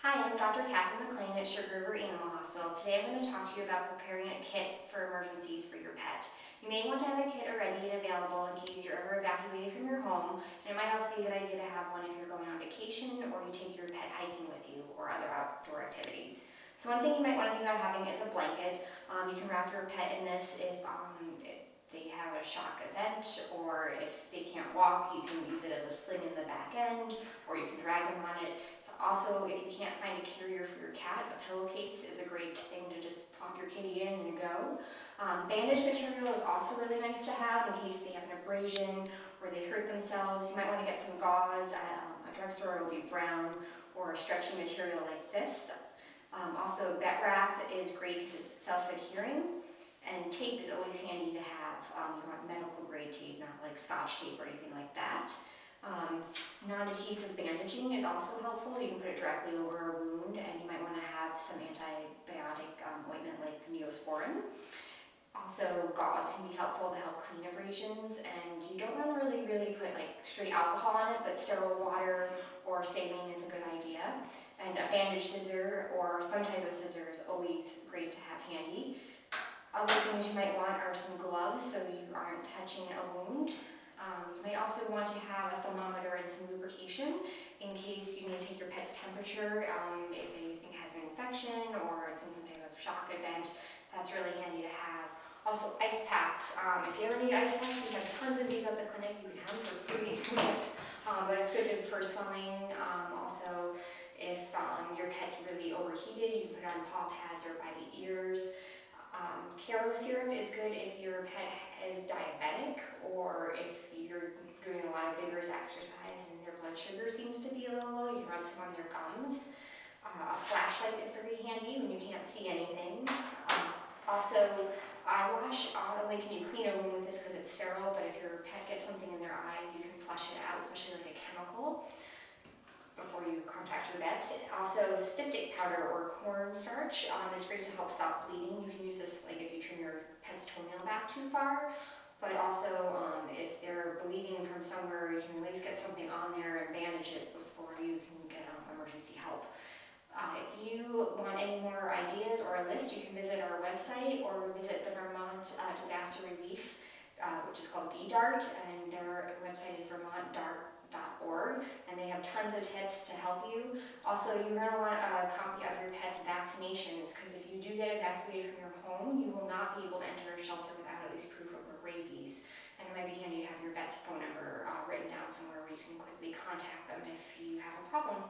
Hi, I'm Dr. MacLean at Sugar River Animal Hospital. Today I'm going to talk to you about preparing a kit for emergencies for your pet. You may want to have a kit ready and available in case you're ever evacuated from your home, and it might also be a good idea to have one if you're going on vacation or you take your pet hiking with you or other outdoor activities. So one thing you might want to think about having is a blanket. You can wrap your pet in this if they have a shock event, or if they can't walk, you can use it as a sling in the back end, or you can drag them on it. So also, if you can't find a carrier for your cat, a pillowcase is a great thing to just plop your kitty in and go. Bandage material is also really nice to have in case they have an abrasion or they hurt themselves. You might want to get some gauze at a drugstore. It will be brown, or a stretchy material like this. Also, vet wrap is great because it's self-adhering. And tape is always handy to have. You want medical grade tape, not like Scotch tape or anything like that. Non-adhesive bandaging is also helpful. You can put it directly over a wound, and you might want to have some antibiotic ointment like Neosporin. Also, gauze can be helpful to help clean abrasions, and you don't want to really put like straight alcohol on it, but sterile water or saline is a good idea. And a bandage scissor or some type of scissor is always great to have handy. Other things you might want are some gloves so you aren't touching a wound. You might also want to have a thermometer and some lubrication in case you need to take your pet's temperature if anything has an infection or it's in some type of shock event. That's really handy to have. Also, ice packs. If you ever need ice packs, we have tons of these at the clinic. You can have them for free if you want. But it's good for swelling. Also, if your pet's really overheated, you can put it on paw pads or by the ears. Caro syrup is good if your pet is diabetic or if you're doing a lot of vigorous exercise and their blood sugar seems to be a little low. You can rub some on their gums. A flashlight is very handy when you can't see anything. Also, eye wash. Not only can you clean a wound with this because it's sterile, but if your pet gets something in their eyes, you can flush it out, especially like a chemical, before you contact your vet. Also, styptic powder or cornstarch is great to help stop bleeding. You can use this like if you trim your pet's toenail back too far, but also if they're bleeding from somewhere, you can at least get something on there and bandage it before you can get emergency help. If you want any more ideas or a list, you can visit our website or visit the Vermont Disaster Relief, which is called VDART, and their website is vermontdart.org, and they have tons of tips to help you. Also, you're going to want a copy of your pet's vaccinations, because if you do get evacuated from your home, you will not be able to enter a shelter without at least proof of rabies. And it might be handy to have your vet's phone number written down somewhere where you can quickly contact them if you have a problem.